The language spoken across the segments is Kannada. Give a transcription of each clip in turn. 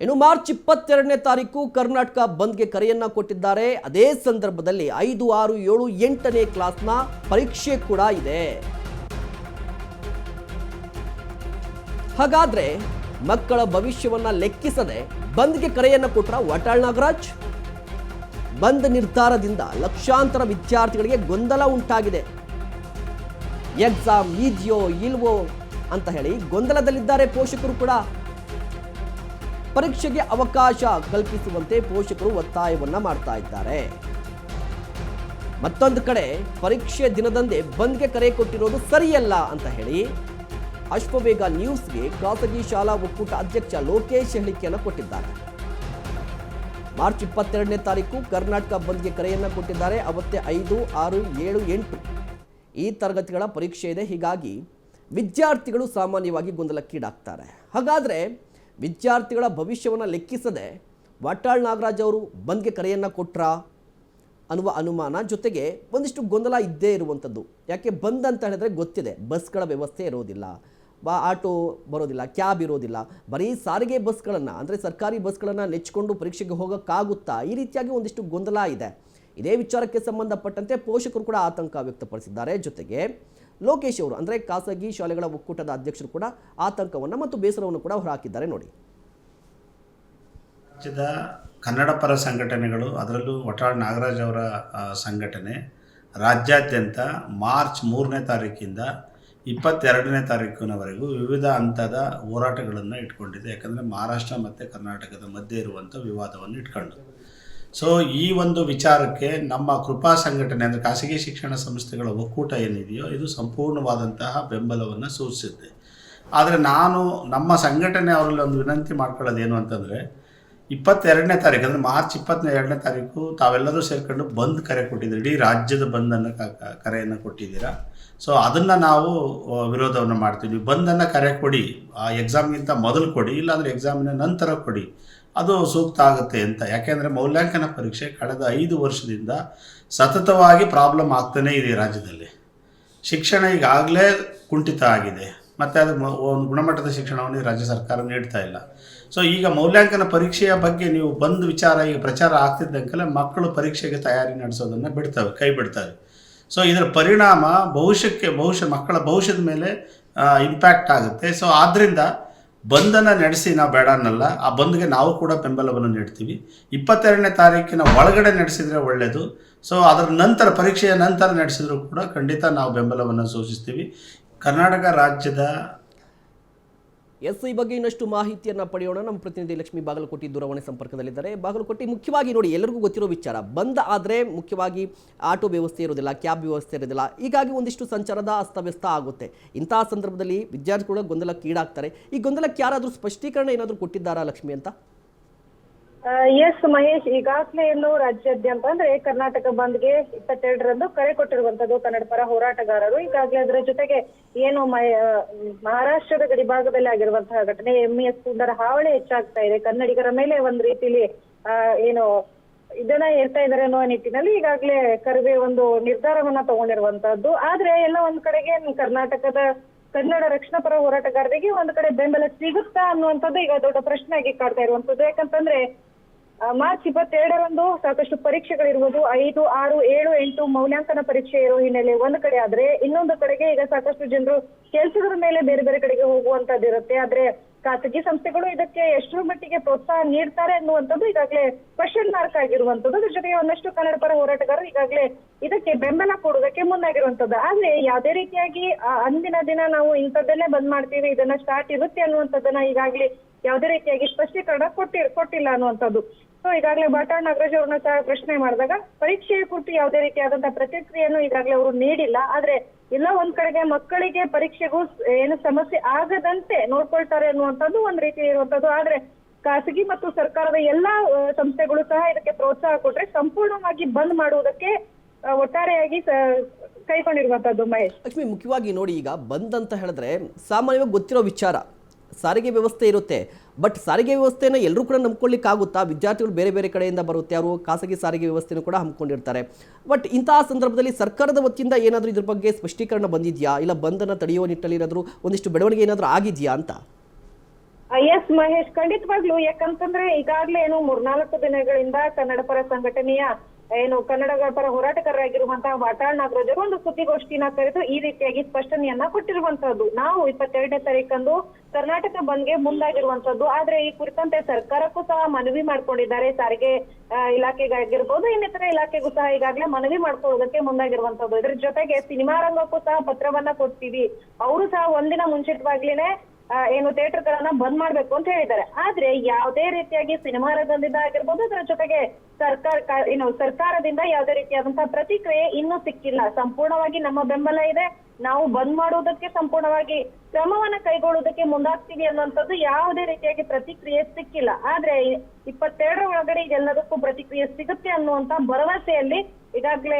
ಇನ್ನು ಮಾರ್ಚ್ 22ನೇ ತಾರೀಕು ಕರ್ನಾಟಕ ಬಂದ್ಗೆ ಕರೆಯನ್ನ ಕೊಟ್ಟಿದ್ದಾರೆ. ಅದೇ ಸಂದರ್ಭದಲ್ಲಿ 5, 6, 7, 8ನೇ ಕ್ಲಾಸ್ನ ಪರೀಕ್ಷೆ ಕೂಡ ಇದೆ. ಹಾಗಾದ್ರೆ ಮಕ್ಕಳ ಭವಿಷ್ಯವನ್ನ ಲೆಕ್ಕಿಸದೆ ಬಂದ್ಗೆ ಕರೆಯನ್ನ ಕೊಟ್ರ ವಾಟಾಳ್ ನಾಗರಾಜ್. ಬಂದ್ ನಿರ್ಧಾರದಿಂದ ಲಕ್ಷಾಂತರ ವಿದ್ಯಾರ್ಥಿಗಳಿಗೆ ಗೊಂದಲ ಉಂಟಾಗಿದೆ. ಎಕ್ಸಾಮ್ ಇದೆಯೋ ಇಲ್ವೋ ಅಂತ ಹೇಳಿ ಗೊಂದಲದಲ್ಲಿದ್ದಾರೆ ಪೋಷಕರು ಕೂಡ. ಪರೀಕ್ಷೆಗೆ ಅವಕಾಶ ಕಲ್ಪಿಸುವಂತೆ ಪೋಷಕರು ಒತ್ತಾಯವನ್ನ ಮಾಡ್ತಾ ಇದ್ದಾರೆ. ಮತ್ತೊಂದು ಕಡೆ ಪರೀಕ್ಷೆ ದಿನದಂದೇ ಬಂದ್ಗೆ ಕರೆ ಕೊಟ್ಟಿರೋದು ಸರಿಯಲ್ಲ ಅಂತ ಹೇಳಿ ಅಶ್ವವೇಗ ನ್ಯೂಸ್ಗೆ ಖಾಸಗಿ ಶಾಲಾ ಒಕ್ಕೂಟ ಅಧ್ಯಕ್ಷ ಲೋಕೇಶ್ ಹೇಳಿಕೆಯನ್ನು ಕೊಟ್ಟಿದ್ದಾರೆ. ಮಾರ್ಚ್ 22ನೇ ತಾರೀಕು ಕರ್ನಾಟಕ ಬಂದ್ಗೆ ಕರೆಯನ್ನ ಕೊಟ್ಟಿದ್ದಾರೆ. ಅವತ್ತೇ 5, 6, 7, 8 ಈ ತರಗತಿಗಳ ಪರೀಕ್ಷೆ ಇದೆ. ಹೀಗಾಗಿ ವಿದ್ಯಾರ್ಥಿಗಳು ಸಾಮಾನ್ಯವಾಗಿ ಗೊಂದಲಕ್ಕೀಡಾಗ್ತಾರೆ. ಹಾಗಾದ್ರೆ ವಿದ್ಯಾರ್ಥಿಗಳ ಭವಿಷ್ಯವನ್ನು ಲೆಕ್ಕಿಸದೆ ವಾಟಾಳ್ ನಾಗರಾಜ್ ಅವರು ಬಂದ್ಗೆ ಕರೆಯನ್ನು ಕೊಟ್ರಾ ಅನ್ನುವ ಅನುಮಾನ, ಜೊತೆಗೆ ಒಂದಿಷ್ಟು ಗೊಂದಲ ಇದ್ದೇ ಇರುವಂಥದ್ದು. ಯಾಕೆ ಬಂದ್ ಅಂತ ಹೇಳಿದ್ರೆ ಗೊತ್ತಿದೆ, ಬಸ್ಗಳ ವ್ಯವಸ್ಥೆ ಇರೋದಿಲ್ಲ, ಆಟೋ ಬರೋದಿಲ್ಲ, ಕ್ಯಾಬ್ ಇರೋದಿಲ್ಲ, ಬರೀ ಸಾರಿಗೆ ಬಸ್ಗಳನ್ನು ಅಂದರೆ ಸರ್ಕಾರಿ ಬಸ್ಗಳನ್ನು ನೆಚ್ಚಿಕೊಂಡು ಪರೀಕ್ಷೆಗೆ ಹೋಗೋಕ್ಕಾಗುತ್ತಾ, ಈ ರೀತಿಯಾಗಿ ಒಂದಿಷ್ಟು ಗೊಂದಲ ಇದೆ. ಇದೇ ವಿಚಾರಕ್ಕೆ ಸಂಬಂಧಪಟ್ಟಂತೆ ಪೋಷಕರು ಕೂಡ ಆತಂಕ ವ್ಯಕ್ತಪಡಿಸಿದ್ದಾರೆ. ಜೊತೆಗೆ ಲೋಕೇಶ್ ಅವರು ಅಂದರೆ ಖಾಸಗಿ ಶಾಲೆಗಳ ಒಕ್ಕೂಟದ ಅಧ್ಯಕ್ಷರು ಕೂಡ ಆತಂಕವನ್ನು ಮತ್ತು ಬೇಸರವನ್ನು ಕೂಡ ಹೊರಹಾಕಿದ್ದಾರೆ. ನೋಡಿ, ರಾಜ್ಯದ ಕನ್ನಡ ಪರ ಸಂಘಟನೆಗಳು, ಅದರಲ್ಲೂ ವಾಟಾಳ್ ನಾಗರಾಜ್ ಅವರ ಸಂಘಟನೆ ರಾಜ್ಯಾದ್ಯಂತ ಮಾರ್ಚ್ 3ನೇ ತಾರೀಕಿಂದ 22ನೇ ತಾರೀಕಿನವರೆಗೂ ವಿವಿಧ ಹಂತದ ಹೋರಾಟಗಳನ್ನು ಇಟ್ಕೊಂಡಿದೆ. ಯಾಕಂದರೆ ಮಹಾರಾಷ್ಟ್ರ ಮತ್ತು ಕರ್ನಾಟಕದ ಮಧ್ಯೆ ಇರುವಂಥ ವಿವಾದವನ್ನು ಇಟ್ಕೊಂಡು, ಸೊ ಈ ಒಂದು ವಿಚಾರಕ್ಕೆ ನಮ್ಮ ಕೃಪಾ ಸಂಘಟನೆ ಅಂದರೆ ಖಾಸಗಿ ಶಿಕ್ಷಣ ಸಂಸ್ಥೆಗಳ ಒಕ್ಕೂಟ ಏನಿದೆಯೋ ಇದು ಸಂಪೂರ್ಣವಾದಂತಹ ಬೆಂಬಲವನ್ನು ಸೂಚಿಸುತ್ತೆ. ಆದರೆ ನಾನು ನಮ್ಮ ಸಂಘಟನೆ ಅವರಲ್ಲಿ ಒಂದು ವಿನಂತಿ ಮಾಡ್ಕೊಳ್ಳೋದು ಏನು ಅಂತಂದರೆ, 22ನೇ ತಾರೀಕು ಅಂದರೆ ಮಾರ್ಚ್ 22ನೇ ತಾರೀಕು ತಾವೆಲ್ಲರೂ ಸೇರಿಕೊಂಡು ಬಂದ್ ಕರೆ ಕೊಟ್ಟಿದ್ದೀರಿ, ಇಡೀ ರಾಜ್ಯದ ಬಂದನ್ನು ಕರೆಯನ್ನು ಕೊಟ್ಟಿದ್ದೀರಾ. ಸೊ ಅದನ್ನು ನಾವು ವಿರೋಧವನ್ನು ಮಾಡ್ತೀವಿ. ಬಂದನ್ನು ಕರೆ ಕೊಡಿ, ಆ ಎಕ್ಸಾಮ್ಗಿಂತ ಮೊದಲು ಕೊಡಿ, ಇಲ್ಲಾಂದರೆ ಎಕ್ಸಾಮಿನ ನಂತರ ಕೊಡಿ, ಅದು ಸೂಕ್ತ ಆಗುತ್ತೆ ಅಂತ. ಯಾಕೆಂದರೆ ಮೌಲ್ಯಾಂಕನ ಪರೀಕ್ಷೆ ಕಳೆದ 5 ವರ್ಷದಿಂದ ಸತತವಾಗಿ ಪ್ರಾಬ್ಲಮ್ ಆಗ್ತಾನೇ ಇದೆ ರಾಜ್ಯದಲ್ಲಿ. ಶಿಕ್ಷಣ ಈಗಾಗಲೇ ಕುಂಠಿತ ಆಗಿದೆ ಮತ್ತು ಅದು ಒಂದು ಗುಣಮಟ್ಟದ ಶಿಕ್ಷಣವನ್ನು ರಾಜ್ಯ ಸರ್ಕಾರ ನೀಡ್ತಾ ಇಲ್ಲ. ಸೊ ಈಗ ಮೌಲ್ಯಾಂಕನ ಪರೀಕ್ಷೆಯ ಬಗ್ಗೆ ನೀವು ಬಂದು ವಿಚಾರ ಈಗ ಪ್ರಚಾರ ಆಗ್ತಿದ್ದಂಗೆಲ್ಲ ಮಕ್ಕಳು ಪರೀಕ್ಷೆಗೆ ತಯಾರಿ ನಡೆಸೋದನ್ನು ಕೈ ಬಿಡ್ತವೆ. ಸೊ ಇದರ ಪರಿಣಾಮ ಬಹುಶಃ ಮಕ್ಕಳ ಭವಿಷ್ಯದ ಮೇಲೆ ಇಂಪ್ಯಾಕ್ಟ್ ಆಗುತ್ತೆ. ಸೊ ಆದ್ದರಿಂದ ಬಂದನ್ನು ನಡೆಸಿ ನಾವು ಬೇಡ ಅನ್ನಲ್ಲ, ಆ ಬಂದ್ಗೆ ನಾವು ಕೂಡ ಬೆಂಬಲವನ್ನು ನೀಡ್ತೀವಿ. 22ನೇ ತಾರೀಕಿನ ಒಳಗಡೆ ನಡೆಸಿದರೆ ಒಳ್ಳೆಯದು. ಸೊ ಅದರ ನಂತರ ಪರೀಕ್ಷೆಯ ನಂತರ ನಡೆಸಿದರೂ ಕೂಡ ಖಂಡಿತ ನಾವು ಬೆಂಬಲವನ್ನು ಸೂಚಿಸ್ತೀವಿ. ಕರ್ನಾಟಕ ರಾಜ್ಯದ ಈ ಬಗ್ಗೆ ಇನ್ನಷ್ಟು ಮಾಹಿತಿಯನ್ನು ಪಡೆಯೋಣ. ನಮ್ಮ ಪ್ರತಿನಿಧಿ ಲಕ್ಷ್ಮೀ ಬಾಗಲಕೋಟೆ ದೂರವಾಣಿ ಸಂಪರ್ಕದಲ್ಲಿದ್ದಾರೆ. ಬಾಗಲಕೋಟೆ, ಮುಖ್ಯವಾಗಿ ನೋಡಿ, ಎಲ್ಲರಿಗೂ ಗೊತ್ತಿರೋ ವಿಚಾರ, ಬಂದ್ ಆದರೆ ಮುಖ್ಯವಾಗಿ ಆಟೋ ವ್ಯವಸ್ಥೆ ಇರೋದಿಲ್ಲ, ಕ್ಯಾಬ್ ವ್ಯವಸ್ಥೆ ಇರೋದಿಲ್ಲ, ಹೀಗಾಗಿ ಒಂದಿಷ್ಟು ಸಂಚಾರದ ಅಸ್ತವ್ಯಸ್ತ ಆಗುತ್ತೆ. ಇಂತಹ ಸಂದರ್ಭದಲ್ಲಿ ವಿದ್ಯಾರ್ಥಿಗಳು ಗೊಂದಲಕ್ಕೆ ಈಡಾಗ್ತಾರೆ. ಈ ಗೊಂದಲಕ್ಕೆ ಯಾರಾದರೂ ಸ್ಪಷ್ಟೀಕರಣ ಏನಾದರೂ ಕೊಟ್ಟಿದ್ದಾರಾ ಲಕ್ಷ್ಮಿ ಅಂತ? ಎಸ್ ಮಹೇಶ್, ಈಗಾಗಲೇ ಏನು ರಾಜ್ಯಾದ್ಯಂತ ಅಂದ್ರೆ ಕರ್ನಾಟಕ ಬಂದ್ಗೆ 22ರಂದು ಕರೆ ಕೊಟ್ಟಿರುವಂತದ್ದು ಕನ್ನಡ ಪರ ಹೋರಾಟಗಾರರು. ಈಗಾಗಲೇ ಅದರ ಜೊತೆಗೆ ಏನು ಮಹಾರಾಷ್ಟ್ರದ ಗಡಿಭಾಗದಲ್ಲಿ ಆಗಿರುವಂತಹ ಘಟನೆ, MES ಪುಂಡರ ಹಾವಳಿ ಹೆಚ್ಚಾಗ್ತಾ ಇದೆ, ಕನ್ನಡಿಗರ ಮೇಲೆ ಒಂದ್ ರೀತಿಲಿ ಏನು ಇದನ್ನ ಹೇಳ್ತಾ ಇದಾರೆ ಅನ್ನೋ ನಿಟ್ಟಿನಲ್ಲಿ ಈಗಾಗಲೇ ಕರ್ವೆ ಒಂದು ನಿರ್ಧಾರವನ್ನ ತಗೊಂಡಿರುವಂತಹದ್ದು. ಆದ್ರೆ ಎಲ್ಲ ಒಂದ್ ಕಡೆಗೆ ಕರ್ನಾಟಕದ ಕನ್ನಡ ರಕ್ಷಣಾ ಪರ ಹೋರಾಟಗಾರರಿಗೆ ಒಂದ್ ಕಡೆ ಬೆಂಬಲ ಸಿಗುತ್ತಾ ಅನ್ನುವಂಥದ್ದು ಈಗ ದೊಡ್ಡ ಪ್ರಶ್ನೆ ಆಗಿ ಕಾಡ್ತಾ ಇರುವಂತದ್ದು. ಯಾಕಂತಂದ್ರೆ ಮಾರ್ಚ್ 22ರಂದು ಸಾಕಷ್ಟು ಪರೀಕ್ಷೆಗಳಿರುವುದು, 5, 6, 7, 8 ಮೌಲ್ಯಾಂಕನ ಪರೀಕ್ಷೆ ಇರೋ ಹಿನ್ನೆಲೆ ಒಂದ್ ಕಡೆ ಆದ್ರೆ, ಇನ್ನೊಂದು ಕಡೆಗೆ ಈಗ ಸಾಕಷ್ಟು ಜನರು ಕೆಲಸದ ಮೇಲೆ ಬೇರೆ ಬೇರೆ ಕಡೆಗೆ ಹೋಗುವಂತದ್ದು ಇರುತ್ತೆ. ಆದ್ರೆ ಖಾಸಗಿ ಸಂಸ್ಥೆಗಳು ಇದಕ್ಕೆ ಎಷ್ಟರ ಮಟ್ಟಿಗೆ ಪ್ರೋತ್ಸಾಹ ನೀಡ್ತಾರೆ ಅನ್ನುವಂಥದ್ದು ಈಗಾಗಲೇ ಕ್ವಶನ್ ಮಾರ್ಕ್ ಆಗಿರುವಂತದ್ದು. ಅದ್ರ ಜೊತೆಗೆ ಒಂದಷ್ಟು ಕನ್ನಡ ಪರ ಹೋರಾಟಗಾರರು ಈಗಾಗಲೇ ಇದಕ್ಕೆ ಬೆಂಬಲ ಕೊಡೋದಕ್ಕೆ ಮುಂದಾಗಿರುವಂತದ್ದು. ಆದ್ರೆ ಯಾವುದೇ ರೀತಿಯಾಗಿ ಅಂದಿನ ದಿನ ನಾವು ಇಂಥದ್ದನ್ನೇ ಬಂದ್ ಮಾಡ್ತೀವಿ, ಇದನ್ನ ಸ್ಟಾರ್ಟ್ ಇರುತ್ತೆ ಅನ್ನುವಂಥದ್ದನ್ನ ಈಗಾಗಲೇ ಯಾವುದೇ ರೀತಿಯಾಗಿ ಸ್ಪಷ್ಟೀಕರಣ ಕೊಟ್ಟಿಲ್ಲ ಅನ್ನುವಂಥದ್ದು. ಸೊ ಈಗಾಗಲೇ ವಾಟಾಳ್ ನಾಗರಾಜ್ ಅವ್ರನ್ನ ಸಹ ಪ್ರಶ್ನೆ ಮಾಡಿದಾಗ ಪರೀಕ್ಷೆಯ ಕುರಿತು ಯಾವುದೇ ರೀತಿಯಾದಂತಹ ಪ್ರತಿಕ್ರಿಯೆಯನ್ನು ಈಗಾಗಲೇ ಅವರು ನೀಡಿಲ್ಲ. ಆದ್ರೆ ಎಲ್ಲ ಒಂದ್ ಕಡೆಗೆ ಮಕ್ಕಳಿಗೆ ಪರೀಕ್ಷೆಗೂ ಏನು ಸಮಸ್ಯೆ ಆಗದಂತೆ ನೋಡ್ಕೊಳ್ತಾರೆ ಅನ್ನುವಂಥದ್ದು ಒಂದ್ ರೀತಿ ಇರುವಂತದ್ದು. ಆದ್ರೆ ಖಾಸಗಿ ಮತ್ತು ಸರ್ಕಾರದ ಎಲ್ಲಾ ಸಂಸ್ಥೆಗಳು ಸಹ ಇದಕ್ಕೆ ಪ್ರೋತ್ಸಾಹ ಕೊಟ್ರೆ ಸಂಪೂರ್ಣವಾಗಿ ಬಂದ್ ಮಾಡುವುದಕ್ಕೆ ಒಟ್ಟಾರೆಯಾಗಿ ಕೈಗೊಂಡಿರುವಂತದ್ದು. ಮಹೇಶ್, ಲಕ್ಷ್ಮಿ, ಮುಖ್ಯವಾಗಿ ನೋಡಿ, ಈಗ ಬಂದ್ ಅಂತ ಹೇಳಿದ್ರೆ ಸಾಮಾನ್ಯವಾಗಿ ಗೊತ್ತಿರೋ ವಿಚಾರ, ಸಾರಿಗೆ ವ್ಯವಸ್ಥೆ ಇರುತ್ತೆ. ಬಟ್ ಸಾರಿಗೆ ವ್ಯವಸ್ಥೆನ ಎಲ್ಲರೂ ಕೂಡ ನಂಬ್ಕೊಳ್ಳಿಕ್ಕಾಗುತ್ತಾ? ವಿದ್ಯಾರ್ಥಿಗಳು ಬೇರೆ ಬೇರೆ ಕಡೆಯಿಂದ ಬರುತ್ತೆ, ಅವರು ಖಾಸಗಿ ಸಾರಿಗೆ ವ್ಯವಸ್ಥೆನೂ ಕೂಡ ಹಮ್ಮಿಕೊಂಡಿರ್ತಾರೆ. ಬಟ್ ಇಂತಹ ಸಂದರ್ಭದಲ್ಲಿ ಸರ್ಕಾರದ ವತಿಯಿಂದ ಏನಾದರೂ ಇದ್ರ ಬಗ್ಗೆ ಸ್ಪಷ್ಟೀಕರಣ ಬಂದಿದೆಯಾ? ಇಲ್ಲ ಬಂದನ್ನು ತಡೆಯುವ ನಿಟ್ಟಲ್ಲಿ ಏನಾದರೂ ಒಂದಿಷ್ಟು ಬೆಳವಣಿಗೆ ಏನಾದರೂ ಆಗಿದೆಯಾ ಅಂತ? ಎಸ್ ಮಹೇಶ್, ಖಂಡಿತವಾಗ್ಲು. ಯಾಕಂತಂದ್ರೆ ಈಗಾಗ್ಲೇ ಏನು 3-4 ದಿನಗಳಿಂದ ಕನ್ನಡ ಪರ ಸಂಘಟನೆಯ ಏನು ಕನ್ನಡ ಪರ ಹೋರಾಟಗಾರರಾಗಿರುವಂತಹ ವಾಟಾಳ್ ನಾಗರಾಜ್ ಅವರು ಒಂದು ಸುದ್ದಿಗೋಷ್ಠಿನ ಕರೆದು ಈ ರೀತಿಯಾಗಿ ಸ್ಪಷ್ಟನೆಯನ್ನ ಕೊಟ್ಟಿರುವಂತಹದ್ದು. ನಾವು 22ನೇ ತಾರೀಕಂದು ಕರ್ನಾಟಕ ಬಂದ್ಗೆ ಮುಂದಾಗಿರುವಂತದ್ದು. ಆದ್ರೆ ಈ ಕುರಿತಂತೆ ಸರ್ಕಾರಕ್ಕೂ ಸಹ ಮನವಿ ಮಾಡ್ಕೊಂಡಿದ್ದಾರೆ. ಸಾರಿಗೆ ಇಲಾಖೆಗಾಗಿರ್ಬೋದು, ಇನ್ನಿತರ ಇಲಾಖೆಗೂ ಸಹ ಈಗಾಗಲೇ ಮನವಿ ಮಾಡ್ಕೊಳ್ಳೋದಕ್ಕೆ ಮುಂದಾಗಿರುವಂತದ್ದು. ಇದ್ರ ಜೊತೆಗೆ ಸಿನಿಮಾ ರಂಗಕ್ಕೂ ಸಹ ಪತ್ರವನ್ನ ಕೊಡ್ತೀವಿ. ಅವರು ಸಹ ಒಂದಿನ ಮುಂಚಿತವಾಗ್ಲೇನೆ ಏನು ಥಿಯೇಟರ್ ಗಳನ್ನ ಬಂದ್ ಮಾಡ್ಬೇಕು ಅಂತ ಹೇಳಿದ್ದಾರೆ. ಆದ್ರೆ ಯಾವುದೇ ರೀತಿಯಾಗಿ ಸಿನಿಮಾ ರಂಗದಿಂದ ಆಗಿರ್ಬೋದು, ಅದರ ಜೊತೆಗೆ ಸರ್ಕಾರದಿಂದ ಯಾವುದೇ ರೀತಿಯಾದಂತಹ ಪ್ರತಿಕ್ರಿಯೆ ಇನ್ನೂ ಸಿಕ್ಕಿಲ್ಲ. ಸಂಪೂರ್ಣವಾಗಿ ನಮ್ಮ ಬೆಂಬಲ ಇದೆ, ನಾವು ಬಂದ್ ಮಾಡುವುದಕ್ಕೆ ಸಂಪೂರ್ಣವಾಗಿ ಕ್ರಮವನ್ನ ಕೈಗೊಳ್ಳುವುದಕ್ಕೆ ಮುಂದಾಗ್ತೀವಿ ಅನ್ನುವಂಥದ್ದು ಯಾವುದೇ ರೀತಿಯಾಗಿ ಪ್ರತಿಕ್ರಿಯೆ ಸಿಕ್ಕಿಲ್ಲ. ಆದ್ರೆ 22ರ ಒಳಗಡೆ ಇದೆಲ್ಲದಕ್ಕೂ ಪ್ರತಿಕ್ರಿಯೆ ಸಿಗುತ್ತೆ ಅನ್ನುವಂತ ಭರವಸೆಯಲ್ಲಿ ಈಗಾಗಲೇ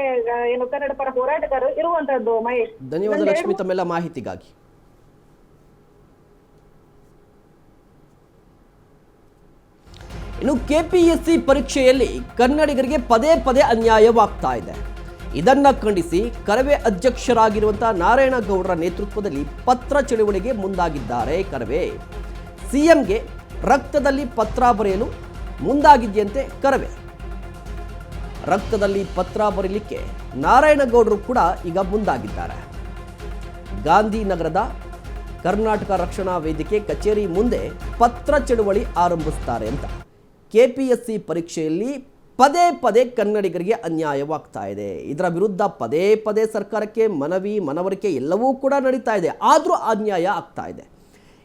ಏನು ಕನ್ನಡ ಪರ ಹೋರಾಟಗಾರರು ಇರುವಂತದ್ದು. ಮಹೇಶ್, ಧನ್ಯವಾದ ಲಕ್ಷ್ಮಿ ತಮ್ಮೆಲ್ಲ ಮಾಹಿತಿಗಾಗಿ. ಇನ್ನು ಕೆಪಿಎಸ್ಸಿ ಪರೀಕ್ಷೆಯಲ್ಲಿ ಕನ್ನಡಿಗರಿಗೆ ಪದೇ ಪದೇ ಅನ್ಯಾಯವಾಗ್ತಾ ಇದೆ. ಇದನ್ನ ಖಂಡಿಸಿ ಕರವೇ ಅಧ್ಯಕ್ಷರಾಗಿರುವಂತಹ ನಾರಾಯಣಗೌಡರ ನೇತೃತ್ವದಲ್ಲಿ ಪತ್ರ ಚಳುವಳಿಗೆ ಮುಂದಾಗಿದ್ದಾರೆ. ಕರವೇ ಸಿಎಂಗೆ ರಕ್ತದಲ್ಲಿ ಪತ್ರ ಬರೆಯಲು ಮುಂದಾಗಿದೆಯಂತೆ. ಕರವೇ ರಕ್ತದಲ್ಲಿ ಪತ್ರ ಬರೀಲಿಕ್ಕೆ ನಾರಾಯಣಗೌಡರು ಕೂಡ ಈಗ ಮುಂದಾಗಿದ್ದಾರೆ. ಗಾಂಧಿನಗರದ ಕರ್ನಾಟಕ ರಕ್ಷಣಾ ವೇದಿಕೆ ಕಚೇರಿ ಮುಂದೆ ಪತ್ರ ಚಳುವಳಿ ಆರಂಭಿಸ್ತಾರೆ ಅಂತ. ಕೆಪಿಎಸ್ಸಿ ಪರೀಕ್ಷೆಯಲ್ಲಿ ಪದೇ ಪದೇ ಕನ್ನಡಿಗರಿಗೆ ಅನ್ಯಾಯವಾಗ್ತಾ ಇದೆ. ಇದರ ವಿರುದ್ಧ ಪದೇ ಪದೇ ಸರ್ಕಾರಕ್ಕೆ ಮನವರಿಕೆ ಎಲ್ಲವೂ ಕೂಡ ನಡೀತಾ ಇದೆ. ಆದರೂ ಅನ್ಯಾಯ ಆಗ್ತಾ ಇದೆ.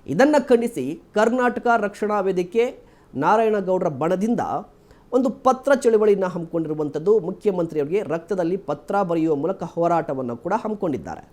ಇದನ್ನು ಖಂಡಿಸಿ ಕರ್ನಾಟಕ ರಕ್ಷಣಾ ವೇದಿಕೆ ನಾರಾಯಣಗೌಡರ ಬಣದಿಂದ ಒಂದು ಪತ್ರ ಚಳುವಳಿಯನ್ನು ಹಮ್ಮಿಕೊಂಡಿರುವಂಥದ್ದು. ಮುಖ್ಯಮಂತ್ರಿಯವರಿಗೆ ರಕ್ತದಲ್ಲಿ ಪತ್ರ ಬರೆಯುವ ಮೂಲಕ ಹೋರಾಟವನ್ನು ಕೂಡ ಹಮ್ಮಿಕೊಂಡಿದ್ದಾರೆ.